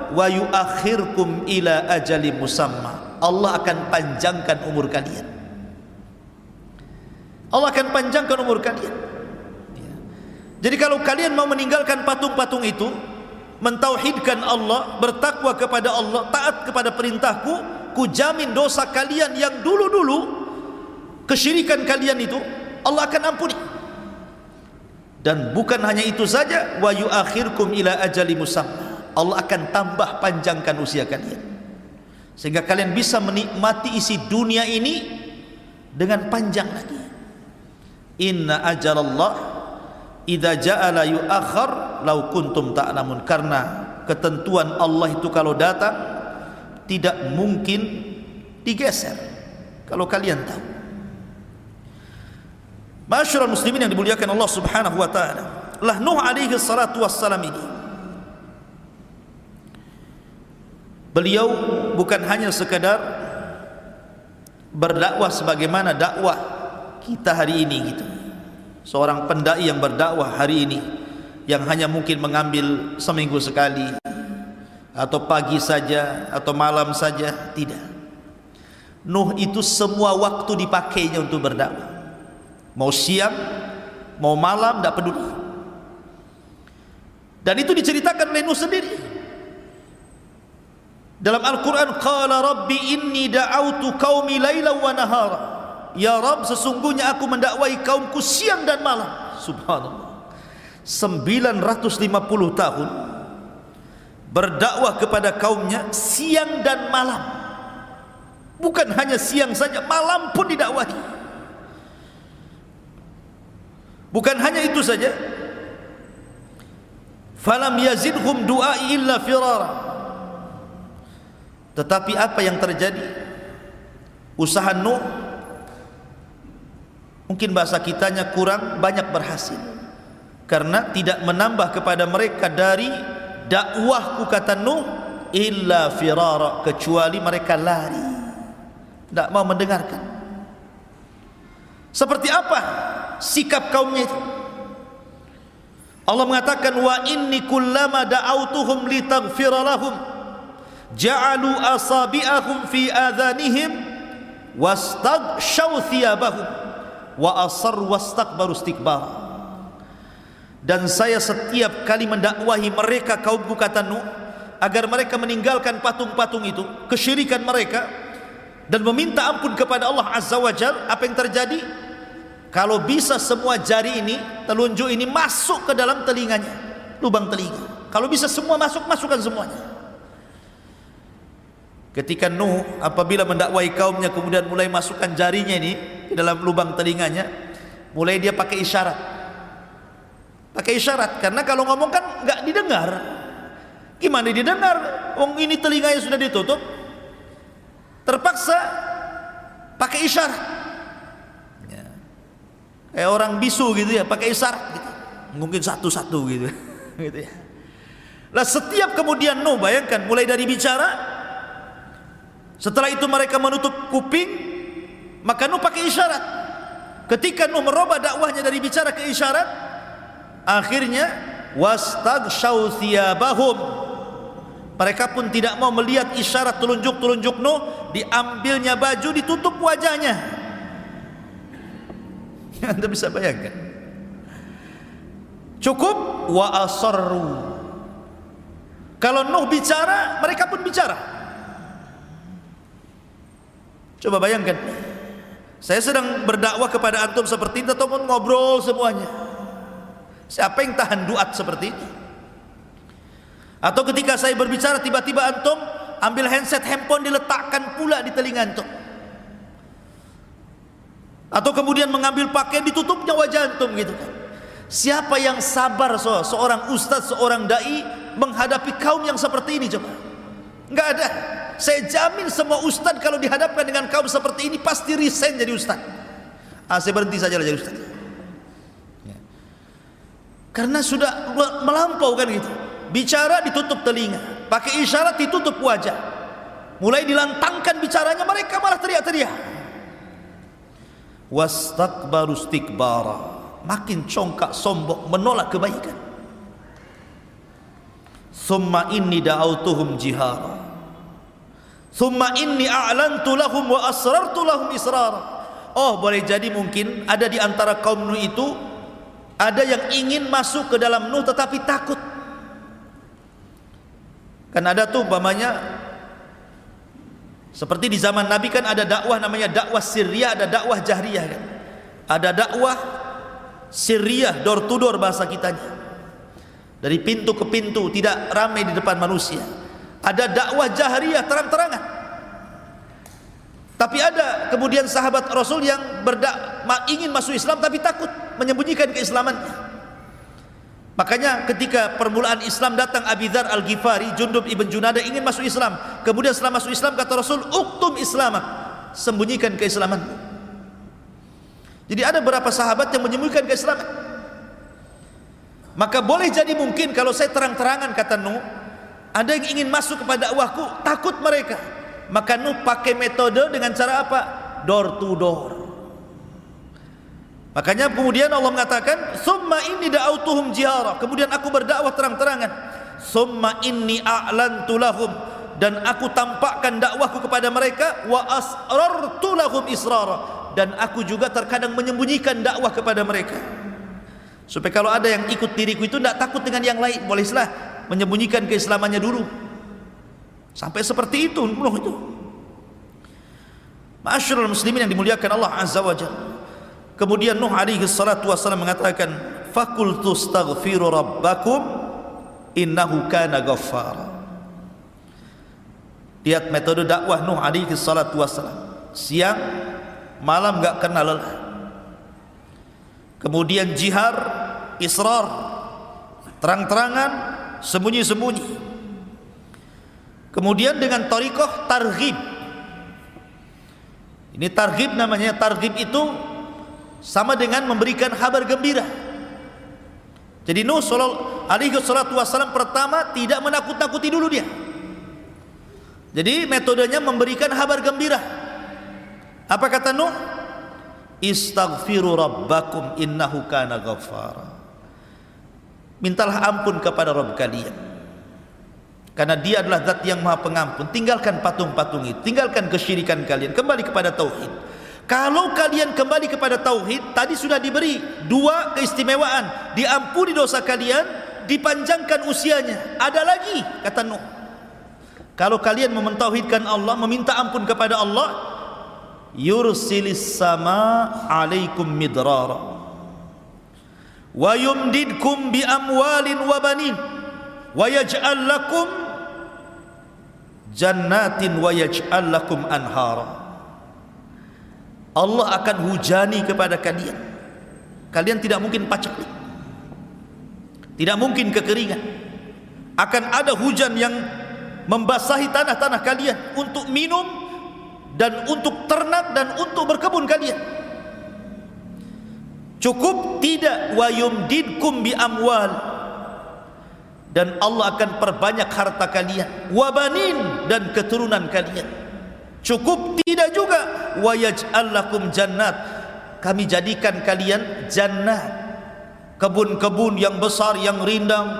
wa yuakhirkum ila ajalin musamma. Allah akan panjangkan umur kalian. Allah akan panjangkan umur kalian. Jadi kalau kalian mau meninggalkan patung-patung itu, mentauhidkan Allah, bertakwa kepada Allah, taat kepada perintahku, ku jamin dosa kalian yang dulu-dulu, kesyirikan kalian itu, Allah akan ampuni. Dan bukan hanya itu saja, wa yuakhirkum ila ajali musamma. Allah akan tambah panjangkan usia kalian, sehingga kalian bisa menikmati isi dunia ini dengan panjang lagi. Inna ajalallah idza ja'ala yu'akhkhar law kuntum ta'lamun. Karena ketentuan Allah itu kalau datang tidak mungkin digeser. Kalau kalian tahu, Ma'asyiral muslimin yang dimuliakan Allah Subhanahu wa taala, lah Nuh alaihi salatu wassalam ini, beliau bukan hanya sekadar berdakwah sebagaimana dakwah kita hari ini gitu. Seorang pendai yang berdakwah hari ini yang hanya mungkin mengambil seminggu sekali atau pagi saja atau malam saja, tidak. Nuh itu semua waktu dipakainya untuk berdakwah. Mau siang, mau malam, tidak peduli. Dan itu diceritakan oleh Nuh sendiri. Dalam Al-Quran, qala rabbi inni da'autu qaumi layla wa nahara. Ya Rabb, sesungguhnya aku mendakwai kaumku siang dan malam. Subhanallah. 950 tahun berdakwah kepada kaumnya siang dan malam. Bukan hanya siang saja, malam pun didakwahi. Bukan hanya itu saja, falam yazidhum du'ai illa firara. Tetapi apa yang terjadi? Usaha Nuh, mungkin bahasa kitanya kurang banyak berhasil, karena tidak menambah kepada mereka dari dakwahku, kata Nuh, illa firara, kecuali mereka lari, tidak mau mendengarkan. Seperti apa sikap kaumnya itu? Allah mengatakan, wa inni kullama da'autuhum litaghfira lahum ja'alu asabi'ahum fi adhanihim wastaghshaw thiyabahum wa asarru wastakbaru istikbara. Dan saya setiap kali mendakwahi mereka kaumku, kata Nuh, agar mereka meninggalkan patung-patung itu, kesyirikan mereka, dan meminta ampun kepada Allah Azza wa Jalla. Apa yang terjadi? Kalau bisa semua jari ini, telunjuk ini masuk ke dalam telinganya, lubang telinga. Kalau bisa semua masuk, masukkan semuanya. Ketika Nuh apabila mendakwai kaumnya kemudian mulai masukkan jarinya ini ke dalam lubang telinganya, mulai dia pakai isyarat. Pakai isyarat, karena kalau ngomong kan nggak didengar. Gimana didengar? Wong ini telinganya sudah ditutup. Terpaksa pakai isyarat. Ya. Kayak orang bisu gitu ya, pakai isyarat gitu. Mungkin satu-satu gitu. Gitu ya. Lah setiap kemudian Nuh, bayangkan, mulai dari bicara, setelah itu mereka menutup kuping, maka Nuh pakai isyarat. Ketika Nuh merubah dakwahnya dari bicara ke isyarat, akhirnya wastaghshaw thiyabahum, mereka pun tidak mau melihat isyarat telunjuk-telunjuk Nuh, diambilnya baju, ditutup wajahnya. Anda bisa bayangkan. Cukup wa asarru. Kalau Nuh bicara, mereka pun bicara. Coba bayangkan, saya sedang berdakwah kepada antum seperti ini, atau ngobrol semuanya. Siapa yang tahan duat seperti ini? Atau ketika saya berbicara, tiba-tiba antum ambil handset, handphone diletakkan pula di telinga antum. Atau kemudian mengambil pakaian, ditutupnya wajah antum gitu kan. Siapa yang sabar seorang ustaz, seorang dai menghadapi kaum yang seperti ini? Coba. Enggak ada. Saya jamin semua ustaz kalau dihadapkan dengan kaum seperti ini pasti resign jadi ustaz. Saya berhenti saja jadi ustaz. Ya. Karena sudah melampau kan gitu. Bicara ditutup telinga, pakai isyarat ditutup wajah. Mulai dilantangkan bicaranya, mereka malah teriak-teriak. Wastakbaru istikbara, makin congkak sombong, menolak kebaikan. Thumma inni da'autuhum jihara, thumma inni a'lantu lahum wa asrartu lahum israra. Oh, boleh jadi mungkin ada di antara kaum Nuh itu ada yang ingin masuk ke dalam Nuh tetapi takut. Kan ada tuh umpamanya seperti di zaman Nabi kan ada dakwah namanya dakwah sirriyah, ada dakwah jahriyah kan. Ada dakwah sirriyah, door to door bahasa kitanya. Dari pintu ke pintu, tidak ramai di depan manusia. Ada dakwah jahriyah, terang-terangan. Tapi ada kemudian sahabat Rasul yang ingin masuk Islam tapi takut menyembunyikan keislamannya. Makanya ketika permulaan Islam datang, Abi Dzar Al-Ghifari, Jundub ibn Junadah ingin masuk Islam. Kemudian setelah masuk Islam kata Rasul, "Uktum islamak," sembunyikan keislaman. Jadi ada beberapa sahabat yang menyembunyikan keislaman. Maka boleh jadi mungkin kalau saya terang-terangan, kata Nuh, ada yang ingin masuk kepada dakwahku, takut mereka. Maka Nuh pakai metode dengan cara apa? Door to door. Makanya kemudian Allah mengatakan, "Summa inni da'autuhum jihara." Kemudian aku berdakwah terang-terangan. "Summa inni a'lantu lahum." Dan aku tampakkan dakwahku kepada mereka. "Wa asrartu lahum israra." Dan aku juga terkadang menyembunyikan dakwah kepada mereka. Supaya kalau ada yang ikut diriku itu tidak takut dengan yang lain. Bolehlah menyembunyikan keislamannya dulu. Sampai seperti itu Nuh itu. Ma'asyiral muslimin yang dimuliakan Allah Azza wa Jalla. Kemudian Nuh alaihi salatu wassalam mengatakan, "Fakultu astaghfiru rabbakum innahu kana ghaffara." Lihat metode dakwah Nuh alaihi salatu wassalam. Siang malam enggak kenal lelah. Kemudian jihar, israr, terang-terangan, sembunyi-sembunyi. Kemudian dengan thariqah targhib. Ini targhib namanya. Targhib itu sama dengan memberikan kabar gembira. Jadi Nuh alaihi salatu wassalam pertama tidak menakut-nakuti dulu dia. Jadi metodenya memberikan kabar gembira. Apa kata Nuh? "Istaghfiru rabbakum innahu kana ghaffara." Mintalah ampun kepada Rabb kalian, karena dia adalah zat yang maha pengampun. Tinggalkan patung-patung itu, tinggalkan kesyirikan kalian, kembali kepada tauhid. Kalau kalian kembali kepada tauhid, tadi sudah diberi dua keistimewaan, diampuni dosa kalian, dipanjangkan usianya. Ada lagi kata Nuh, kalau kalian mentauhidkan Allah, meminta ampun kepada Allah, yursilis sama alaikum midrara wa yumdidkum bi amwalin wa banin wa yaj'al lakum jannatin wa yaj'al lakum anhara. Allah akan hujani kepada kalian. Kalian tidak mungkin paceklik, tidak mungkin kekeringan. Akan ada hujan yang membasahi tanah-tanah kalian untuk minum dan untuk ternak dan untuk berkebun kalian. Cukup tidak, wa yumdidkum bi amwal, dan Allah akan perbanyak harta kalian, wa banin, dan keturunan kalian. Cukup tidak juga, wa yaj'al lakum jannat, kami jadikan kalian jannah, kebun-kebun yang besar, yang rindang,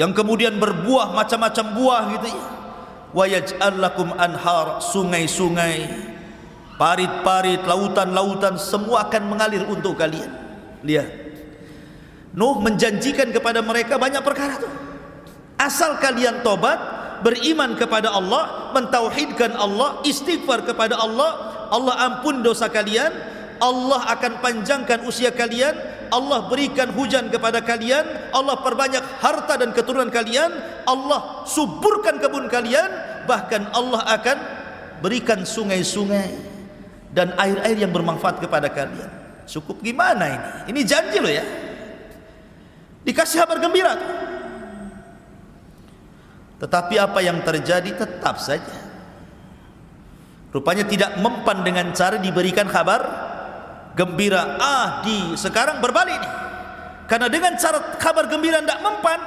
yang kemudian berbuah macam-macam buah gitu ya. Wa yaj'al lakum anhar, sungai-sungai, parit-parit, lautan-lautan, semua akan mengalir untuk kalian. Lihat, Nuh menjanjikan kepada mereka banyak perkara tuh. Asal kalian tobat, beriman kepada Allah, mentauhidkan Allah, istighfar kepada Allah, Allah ampun dosa kalian, Allah akan panjangkan usia kalian, Allah berikan hujan kepada kalian, Allah perbanyak harta dan keturunan kalian, Allah suburkan kebun kalian, bahkan Allah akan berikan sungai-sungai dan air-air yang bermanfaat kepada kalian. Cukup gimana ini? Ini janji loh ya. Dikasih kabar gembira. Tetapi apa yang terjadi tetap saja, rupanya tidak mempan dengan cara diberikan kabar gembira. Sekarang berbalik nih, karena dengan cara kabar gembira tidak mempan,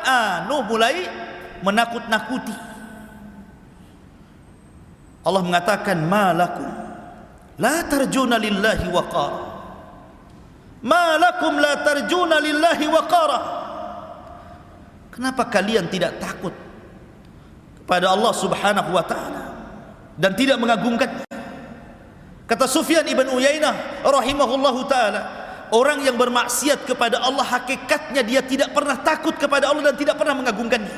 Nuh mulai menakut-nakuti. Allah mengatakan, "Ma lakum la tarjuna lillahi waqara." Ma lakum la tarjuna lillahi waqara. Kenapa kalian tidak takut pada Allah Subhanahu wa taala dan tidak mengagungkannya? Kata Sufyan ibn Uyainah rahimahullahu taala, orang yang bermaksiat kepada Allah hakikatnya dia tidak pernah takut kepada Allah dan tidak pernah mengagungkannya.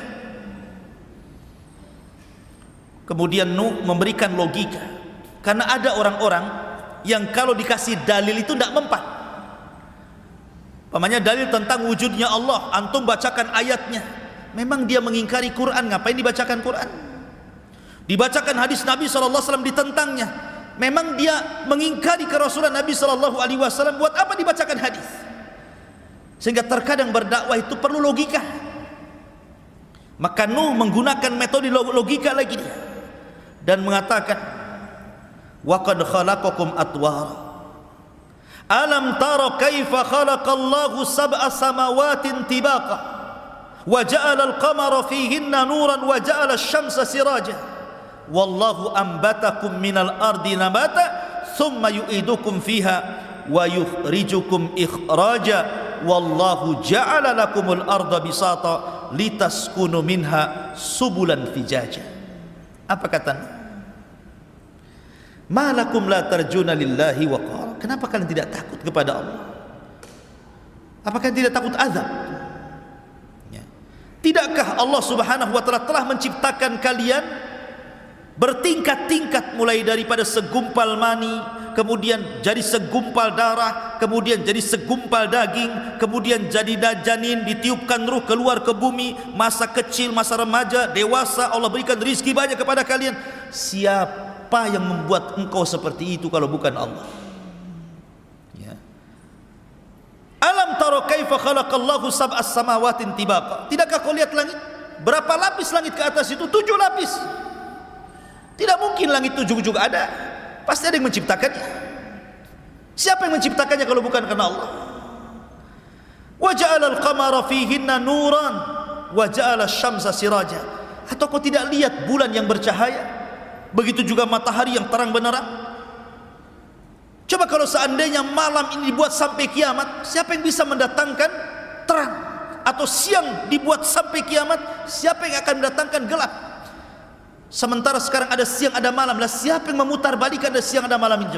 Kemudian Nuh memberikan logika, karena ada orang-orang yang kalau dikasih dalil itu tidak mempan. Pamannya dalil tentang wujudnya Allah, antum bacakan ayatnya, memang dia mengingkari Quran, ngapain dibacakan Quran? Dibacakan hadis Nabi SAW ditentangnya, memang dia mengingkari kerasulan Nabi SAW, buat apa dibacakan hadis? Sehingga terkadang berdakwah itu perlu logika. Maka Nuh menggunakan metode logika lagi dia, dan mengatakan, wa qad khalaqakum atwara alam tara kaifa khalaqallahu sab'a samawatin tibaqa wa ja'ala al-qamara fihinna nuran wa ja'ala asy-syamsa siraja wallahu ambatakum minal ardi nabata thumma yu'idukum fiha wa yukhrijukum ikhraja wallahu ja'ala lakumul arda bisata litaskunu minha subulan fijaja. Apa kata? Malakum la tarjuna lillahi waqara. Kenapa kalian tidak takut kepada Allah? Apakah kalian tidak takut azab? Ya. Tidakkah Allah Subhanahu wa taala telah menciptakan kalian bertingkat-tingkat, mulai daripada segumpal mani, kemudian jadi segumpal darah, kemudian jadi segumpal daging, kemudian jadi janin, ditiupkan ruh keluar ke bumi, masa kecil, masa remaja, dewasa, Allah berikan rizki banyak kepada kalian. Siapa yang membuat engkau seperti itu kalau bukan Allah? Ya. Alam tara kaifa khalaqallahu sab'as samawatin tibaqa. Tidakkah kau lihat langit? Berapa lapis langit ke atas itu? 7 lapis. Tidak mungkin langit itu ujug-ujug ada. Pasti ada yang menciptakannya. Siapa yang menciptakannya kalau bukan karena Allah? Wa ja'ala al-qamara fihinna nuran wa ja'ala asy-syamsa siraja. Atau kau tidak lihat bulan yang bercahaya? Begitu juga matahari yang terang benderang. Coba kalau seandainya malam ini dibuat sampai kiamat, siapa yang bisa mendatangkan terang? Atau siang dibuat sampai kiamat, siapa yang akan mendatangkan gelap? Sementara sekarang ada siang ada malam, lah siapa yang memutar balikan ada siang ada malam ini?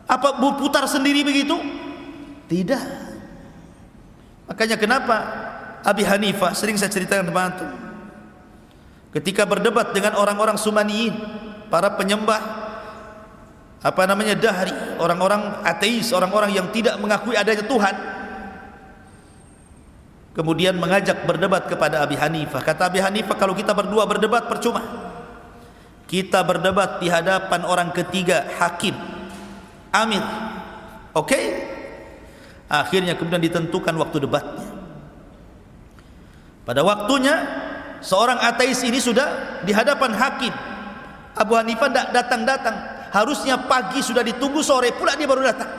Apa berputar sendiri begitu? Tidak. Makanya kenapa Abi Hanifah, sering saya ceritakan teman antum, ketika berdebat dengan orang-orang Sumaniyin, para penyembah dahri, orang-orang ateis, orang-orang yang tidak mengakui adanya Tuhan, kemudian mengajak berdebat kepada Abi Hanifah. Kata Abi Hanifah, kalau kita berdua berdebat percuma. Kita berdebat di hadapan orang ketiga, hakim, amir. Oke? Akhirnya kemudian ditentukan waktu debatnya. Pada waktunya seorang ateis ini sudah di hadapan hakim. Abu Hanifah tidak datang-datang. Harusnya pagi sudah ditunggu, sore pula dia baru datang.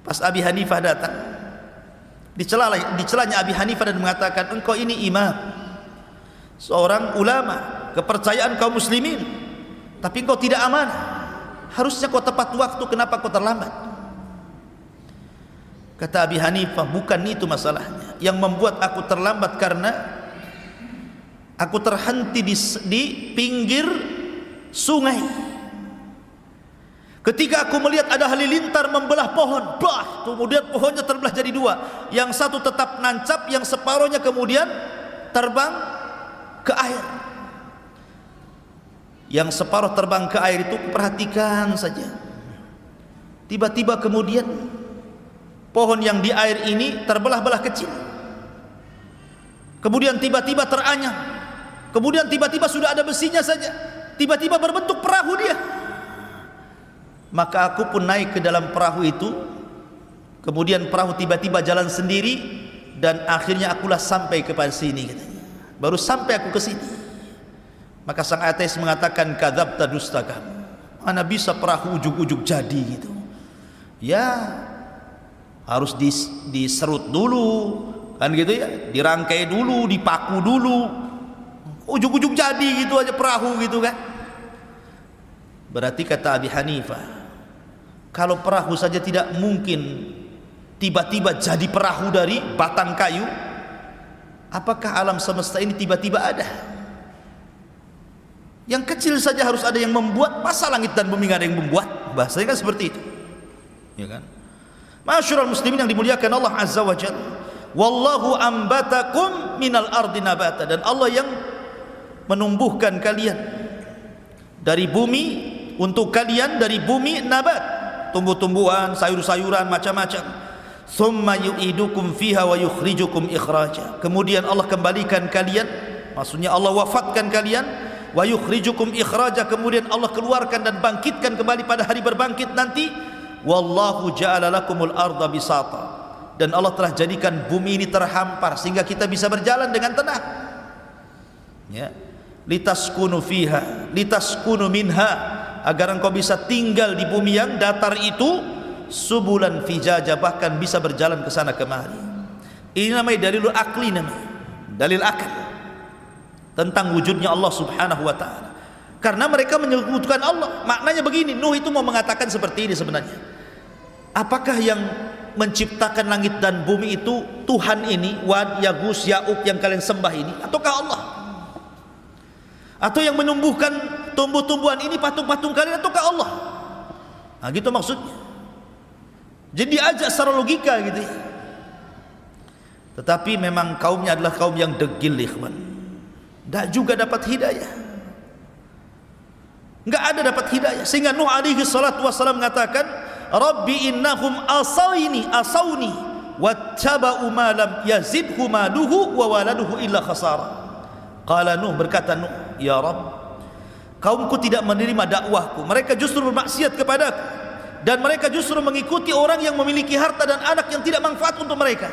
Pas Abi Hanifah datang, dicelanya Abi Hanifah dan mengatakan, engkau ini imam, seorang ulama, kepercayaan kaum muslimin, tapi engkau tidak amanah. Harusnya kau tepat waktu, kenapa kau terlambat? Kata Abi Hanifah, bukan itu masalahnya. Yang membuat aku terlambat karena aku terhenti di pinggir sungai. Ketika aku melihat ada halilintar membelah pohon, kemudian pohonnya terbelah jadi 2. Yang satu tetap nancap, yang separuhnya kemudian terbang ke air. Yang separuh terbang ke air itu perhatikan saja. Tiba-tiba kemudian pohon yang di air ini terbelah-belah kecil. Kemudian tiba-tiba teranyam. Kemudian tiba-tiba sudah ada besinya saja. Tiba-tiba berbentuk perahu dia. Maka aku pun naik ke dalam perahu itu. Kemudian perahu tiba-tiba jalan sendiri, dan akhirnya akulah sampai kepada sini, katanya. Baru sampai aku ke sini. Maka sang ateis mengatakan, kadzabta, dusta kamu. Mana bisa perahu ujug-ujug jadi gitu? Ya, harus diserut dulu, kan gitu ya, dirangkai dulu, dipaku dulu. Ujug-ujug jadi gitu aja perahu gitu kan? Berarti kata Abi Hanifah, kalau perahu saja tidak mungkin tiba-tiba jadi perahu dari batang kayu, apakah alam semesta ini tiba-tiba ada? Yang kecil saja harus ada yang membuat, masa langit dan bumi ada yang membuat? Bahasanya kan seperti itu, ya kan? Ma'asyiral muslimin yang dimuliakan Allah Azza wa Jalla, wallahu ambatakum minal ardi nabata, dan Allah yang menumbuhkan kalian dari bumi, untuk kalian dari bumi nabat, tumbuh-tumbuhan, sayur-sayuran macam-macam. Thumma yu'idukum fiha wa yukhrijukum ikhraja. Kemudian Allah kembalikan kalian, maksudnya Allah wafatkan kalian, wa yukhrijukum ikhraja, kemudian Allah keluarkan dan bangkitkan kembali pada hari berbangkit nanti. Wallahu ja'ala lakumul arda bisata. dan Allah telah jadikan bumi ini terhampar sehingga kita bisa berjalan dengan tenang. Ya, litaskunu fiha, litaskunu minha, agar engkau bisa tinggal di bumi yang datar itu, subulan fijaja, bahkan bisa berjalan ke sana kemari. Ini namanya dalilul akli, namanya dalil akal tentang wujudnya Allah Subhanahu wa taala. Karena mereka menyebutkan Allah. Maknanya begini, Nuh itu mau mengatakan seperti ini sebenarnya. Apakah yang menciptakan langit dan bumi itu Tuhan ini, Wad, Yagus, Ya'uq yang kalian sembah ini, ataukah Allah? Atau yang menumbuhkan tumbuh-tumbuhan ini patung-patung kalian, ataukah Allah? Nah, gitu maksudnya. Jadi diajak secara logika gitu ya. Tetapi memang kaumnya adalah kaum yang degil, ikhwan. Tidak juga dapat hidayah. Enggak ada dapat hidayah. Sehingga Nuh alaihi salatu wassalam mengatakan, Rabbi innahum asawni wattaba'u ma lam yazidhu maluhu wa waladuhu illa khasara. Qala Nuh, berkata Nuh, ya Rabb, kaumku tidak menerima dakwahku, mereka justru bermaksiat kepadaku, dan mereka justru mengikuti orang yang memiliki harta dan anak yang tidak manfaat untuk mereka.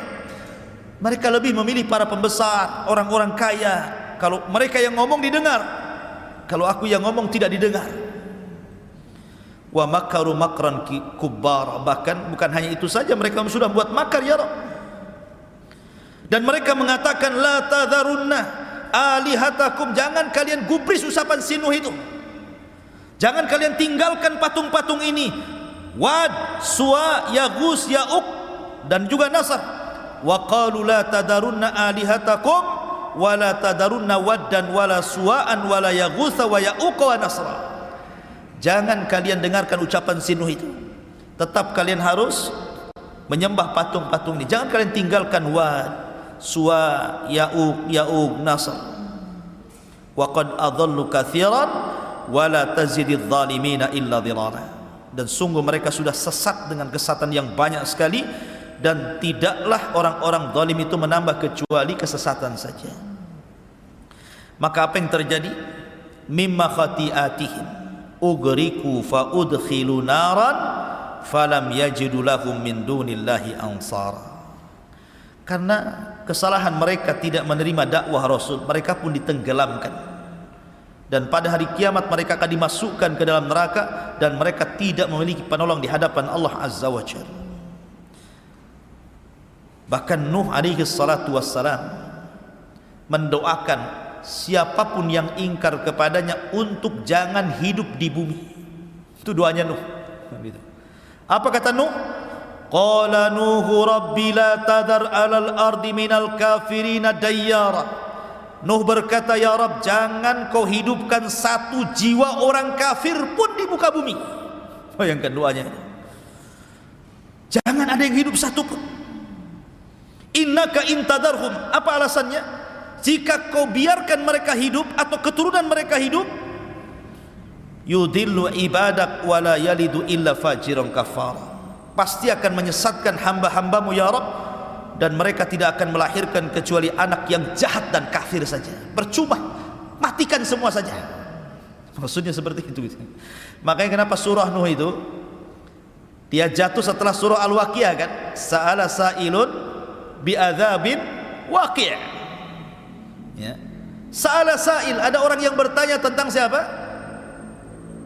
Mereka lebih memilih para pembesar, orang-orang kaya. Kalau mereka yang ngomong didengar, kalau aku yang ngomong tidak didengar. Wa makaru makran kubbar, bahkan bukan hanya itu saja, mereka sudah buat makar ya Rabb. Dan mereka mengatakan, la tadharunna alihatakum, jangan kalian gubris usapan si Nuh itu, jangan kalian tinggalkan patung-patung ini, Wad, Suwa, Yaghus, Ya'uq, dan juga Nasr. Wa qalu la tadharunna alihatakum wa la tadharunna waddan wala suwa'an wala yaghutha wa ya'uq wa nasra. Jangan kalian dengarkan ucapan si Nuh itu, tetap kalian harus menyembah patung-patung ini. Jangan kalian tinggalkan Wad, Suwa, Ya'uq, Nasr. Wa qad adallu katsiran wa la tazididz zalimina illa dhilala. Dan sungguh mereka sudah sesat dengan kesesatan yang banyak sekali, dan tidaklah orang-orang zalim itu menambah kecuali kesesatan saja. Maka apa yang terjadi? Mimma khati'atihim ugriku fa udkhilu naran falam yajidu lahum min dunillahi ansara. Karena kesalahan mereka tidak menerima dakwah Rasul, mereka pun ditenggelamkan, dan pada hari kiamat mereka akan dimasukkan ke dalam neraka, dan mereka tidak memiliki penolong di hadapan Allah Azza wa Jalla. Bahkan Nuh alaihi salatu wassalam mendoakan siapapun yang ingkar kepadanya untuk jangan hidup di bumi. Itu doanya Nuh. Apa kata Nuh? Qala Nuhu rabbi la tadar alal ardi minal kafirina dayyara. Nuh berkata, ya Rabb, jangan kau hidupkan satu jiwa orang kafir pun di muka bumi. Bayangkan doanya. Jangan ada yang hidup satu pun. Innaka intadarhum, apa alasannya? Jika kau biarkan mereka hidup atau keturunan mereka hidup, yudillu ibadak wala yalidu illa fajiran kafara, pasti akan menyesatkan hamba-hambamu ya Rabb, dan mereka tidak akan melahirkan kecuali anak yang jahat dan kafir saja. Percuma, matikan semua saja. Maksudnya seperti itu. Makanya kenapa surah Nuh itu dia jatuh setelah surah Al-Waqiah kan? Sa'ala sa'ilun bi'adzabin waqi'. Ya. Sa'ala sa'il, ada orang yang bertanya tentang siapa?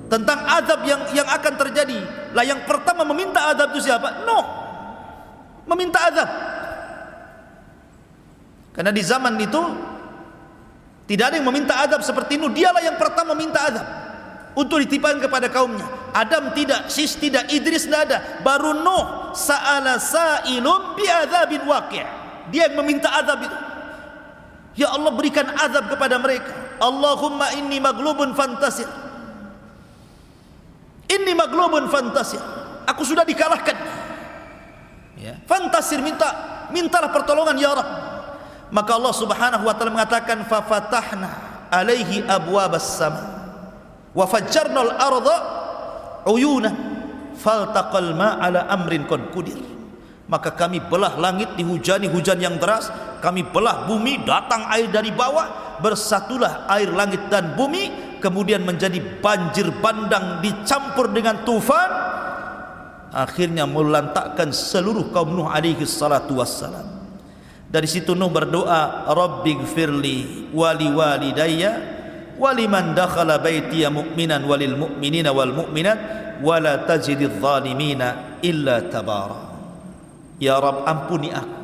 Tentang azab yang akan terjadi. Lah yang pertama meminta azab itu siapa? Nuh. Meminta azab. Karena di zaman itu tidak ada yang meminta azab seperti Nuh. Dialah yang pertama meminta azab untuk ditimpakan kepada kaumnya. Adam tidak, Sis tidak, Idris tidak ada. Baru Nuh, sa'ala sa'ilun bi'adzabin waqi'. Dia yang meminta azab itu. Ya Allah, berikan azab kepada mereka. Allahumma inni maglubun fantasir. Inni maglubun fantasir. Aku sudah dikalahkan. Ya. Fantasir, mintalah pertolongan ya Rabb. Maka Allah Subhanahu wa taala mengatakan, fa fatahna alaihi abwabas sama wa fajjarnal arda uyuna faltaqal ma ala amrin qad qudir. Maka kami belah langit, dihujani hujan yang deras, kami belah bumi, datang air dari bawah, bersatulah air langit dan bumi, kemudian menjadi banjir bandang dicampur dengan tufan, akhirnya melantakkan seluruh kaum Nuh alaihi salatu wassalam. Dari situ Nuh berdoa, Rabbighfirli wali walidayya waliman dakhala baitiya mu'minan walil mu'minina wal mu'minat wala tajididz zalimina illa tabara. Ya Rabb, ampuni aku,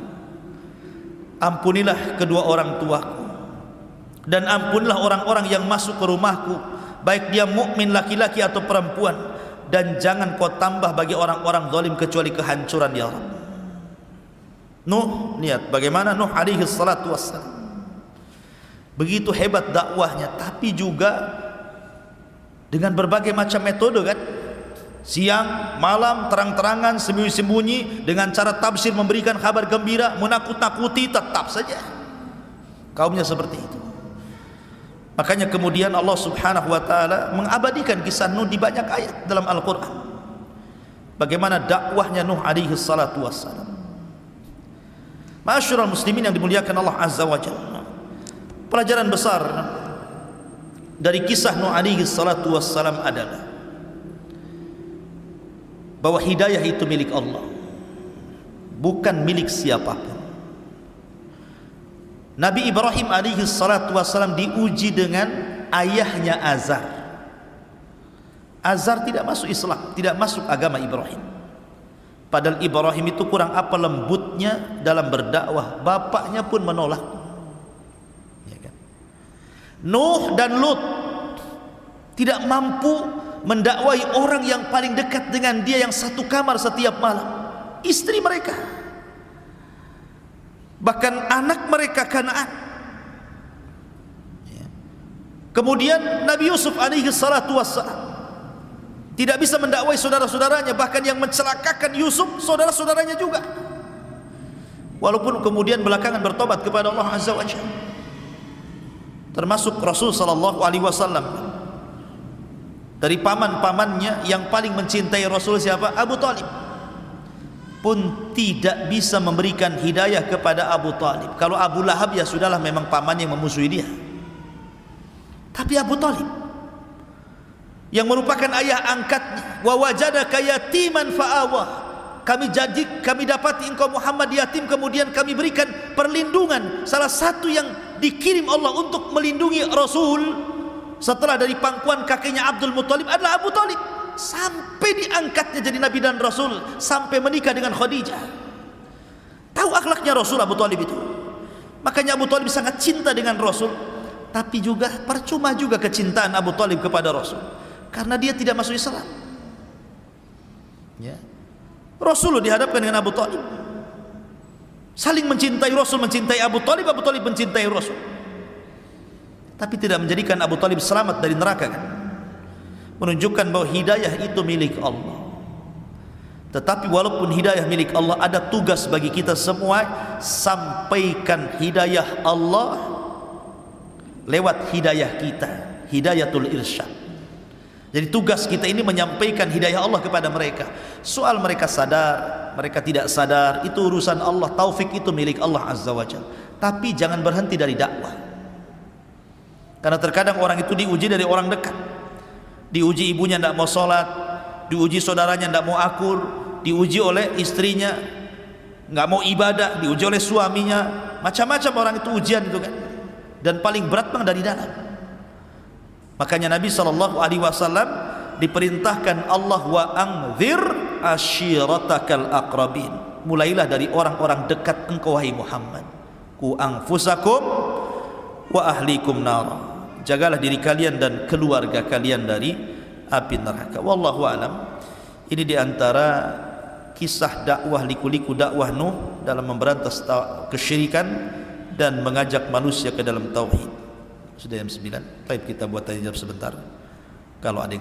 ampunilah kedua orang tuaku, dan ampunilah orang-orang yang masuk ke rumahku, baik dia mukmin laki-laki atau perempuan, dan jangan kau tambah bagi orang-orang zalim kecuali kehancuran ya Rabb. Nuh, lihat bagaimana Nuh alaihi salatu wassalam, begitu hebat dakwahnya, tapi juga dengan berbagai macam metode kan, siang, malam, terang-terangan, sembunyi-sembunyi, dengan cara tafsir memberikan kabar gembira, menakut-nakuti, tetap saja kaumnya seperti itu. Makanya kemudian Allah subhanahu wa ta'ala mengabadikan kisah Nuh di banyak ayat dalam Al-Quran, bagaimana dakwahnya Nuh alaihi salatu wassalam. Ma'asyiral muslimin yang dimuliakan Allah azza wa jalla, pelajaran besar dari kisah Nuh alaihi salatu wassalam adalah bahwa hidayah itu milik Allah, bukan milik siapapun. Nabi Ibrahim alaihi salatu wassalam diuji dengan ayahnya Azar. Azar tidak masuk Islam, tidak masuk agama Ibrahim. Padahal Ibrahim itu kurang apa lembutnya dalam berdakwah, bapaknya pun menolak. Ya kan? Nuh dan Lut tidak mampu mendakwai orang yang paling dekat dengan dia, yang satu kamar setiap malam, istri mereka, bahkan anak mereka Kanaan. Kemudian Nabi Yusuf alaihi salatu wassalam tidak bisa mendakwai saudara-saudaranya, bahkan yang mencelakakan Yusuf saudara-saudaranya juga, walaupun kemudian belakangan bertobat kepada Allah azza wa jalla. Termasuk Rasul sallallahu alaihi wasallam, dari paman-pamannya yang paling mencintai Rasul siapa? Abu Talib, pun tidak bisa memberikan hidayah kepada Abu Talib. Kalau Abu Lahab ya sudahlah, memang paman yang memusuhi dia. Tapi Abu Talib yang merupakan ayah angkatnya, wa wajadaka yatiman fa'awa, kami dapati engkau Muhammad yatim, kemudian kami berikan perlindungan. Salah satu yang dikirim Allah untuk melindungi Rasul setelah dari pangkuan kakeknya Abdul Muttalib adalah Abu Talib, sampai diangkatnya jadi Nabi dan Rasul, sampai menikah dengan Khadijah. Tahu akhlaknya Rasul Abu Talib itu. Makanya Abu Talib sangat cinta dengan Rasul. Tapi juga percuma juga kecintaan Abu Talib kepada Rasul, karena dia tidak masuk Islam. Ya. Rasul dihadapkan dengan Abu Talib, saling mencintai. Rasul mencintai Abu Talib, Abu Talib mencintai Rasul, tapi tidak menjadikan Abu Talib selamat dari neraka kan? Menunjukkan bahwa hidayah itu milik Allah. Tetapi walaupun hidayah milik Allah, ada tugas bagi kita semua, sampaikan hidayah Allah lewat hidayah kita, hidayatul irsyad. Jadi tugas kita ini menyampaikan hidayah Allah kepada mereka. Soal mereka sadar, mereka tidak sadar, itu urusan Allah. Taufik itu milik Allah azza wa jalla. Tapi jangan berhenti dari dakwah, karena terkadang orang itu diuji dari orang dekat. Diuji ibunya tidak mau sholat, diuji saudaranya tidak mau akur, diuji oleh istrinya nggak mau ibadah, diuji oleh suaminya, macam-macam orang itu ujian itu kan. Dan paling berat memang dari dalam. Makanya Nabi SAW diperintahkan Allah, wa anzir ashiratakal aqrabin, mulailah dari orang-orang dekat engkau wahai Muhammad. Ku anfusakum wa ahlikum nara, jagalah diri kalian dan keluarga kalian dari api neraka. Wallahu alam. Ini diantara kisah dakwah, liku-liku dakwah Nuh dalam memberantas kesyirikan dan mengajak manusia ke dalam tauhid. Sudah jam 9. Baik, kita buat tanya jawab sebentar. Kalau ada yang